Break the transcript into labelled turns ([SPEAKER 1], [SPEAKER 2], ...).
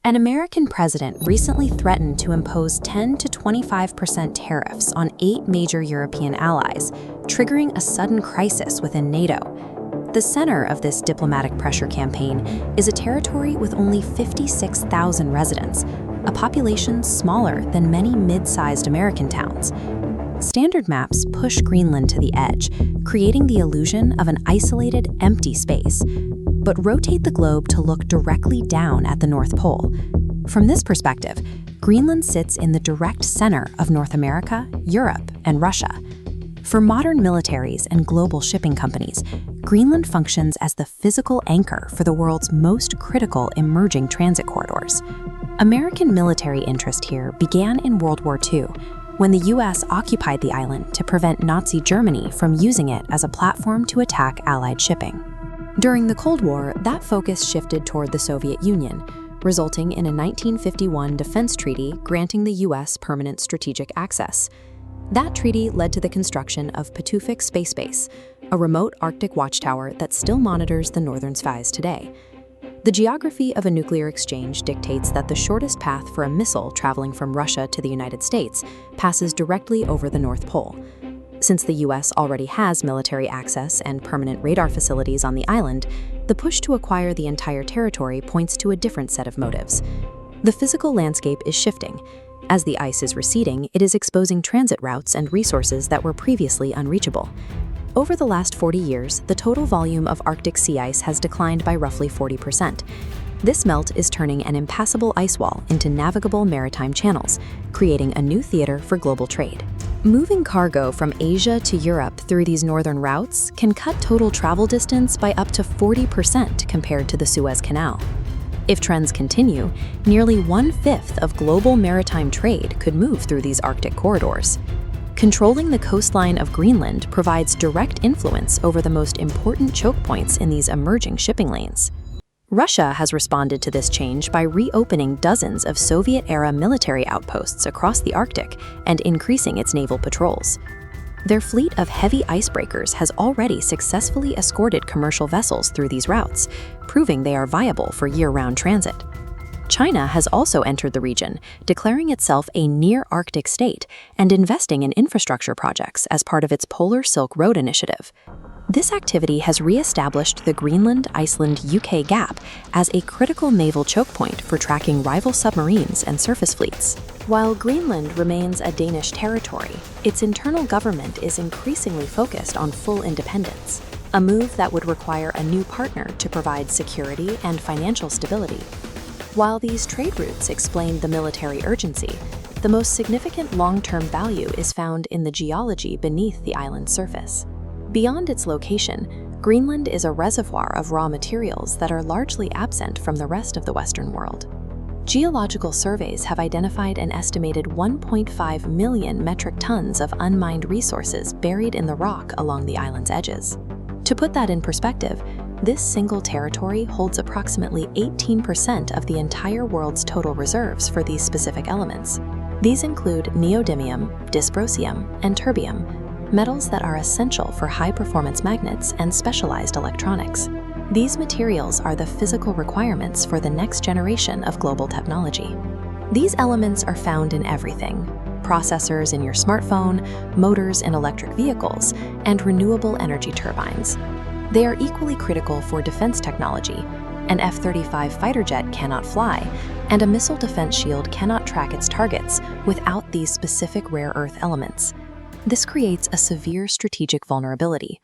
[SPEAKER 1] An American president recently threatened to impose 10 to 25% tariffs on 8 major European allies, triggering a sudden crisis within NATO. The center of this diplomatic pressure campaign is a territory with only 56,000 residents, a population smaller than many mid-sized American towns. Standard maps push Greenland to the edge, creating the illusion of an isolated, empty space, but rotate the globe to look directly down at the North Pole. From this perspective, Greenland sits in the direct center of North America, Europe, and Russia. For modern militaries and global shipping companies, Greenland functions as the physical anchor for the world's most critical emerging transit corridors. American military interest here began in World War II, when the U.S. occupied the island to prevent Nazi Germany from using it as a platform to attack Allied shipping. During the Cold War, that focus shifted toward the Soviet Union, resulting in a 1951 defense treaty granting the U.S. permanent strategic access. That treaty led to the construction of Patufic Space Base, a remote Arctic watchtower that still monitors the northern skies today. The geography of a nuclear exchange dictates that the shortest path for a missile traveling from Russia to the United States passes directly over the North Pole. Since the U.S. already has military access and permanent radar facilities on the island, the push to acquire the entire territory points to a different set of motives. The physical landscape is shifting. As the ice is receding, it is exposing transit routes and resources that were previously unreachable. Over the last 40 years, the total volume of Arctic sea ice has declined by roughly 40%. This melt is turning an impassable ice wall into navigable maritime channels, creating a new theater for global trade. Moving cargo from Asia to Europe through these northern routes can cut total travel distance by up to 40% compared to the Suez Canal. If trends continue, nearly 1/5 of global maritime trade could move through these Arctic corridors. Controlling the coastline of Greenland provides direct influence over the most important choke points in these emerging shipping lanes. Russia has responded to this change by reopening dozens of Soviet-era military outposts across the Arctic and increasing its naval patrols. Their fleet of heavy icebreakers has already successfully escorted commercial vessels through these routes, proving they are viable for year-round transit. China has also entered the region, declaring itself a near-Arctic state and investing in infrastructure projects as part of its Polar Silk Road initiative. This activity has re-established the Greenland-Iceland-UK gap as a critical naval choke point for tracking rival submarines and surface fleets. While Greenland remains a Danish territory, its internal government is increasingly focused on full independence, a move that would require a new partner to provide security and financial stability. While these trade routes explain the military urgency, the most significant long-term value is found in the geology beneath the island's surface. Beyond its location, Greenland is a reservoir of raw materials that are largely absent from the rest of the Western world. Geological surveys have identified an estimated 1.5 million metric tons of unmined resources buried in the rock along the island's edges. To put that in perspective, this single territory holds approximately 18% of the entire world's total reserves for these specific elements. These include neodymium, dysprosium, and terbium, metals that are essential for high-performance magnets and specialized electronics. These materials are the physical requirements for the next generation of global technology. These elements are found in everything: processors in your smartphone, motors in electric vehicles, and renewable energy turbines. They are equally critical for defense technology. An F-35 fighter jet cannot fly, and a missile defense shield cannot track its targets without these specific rare earth elements. This creates a severe strategic vulnerability,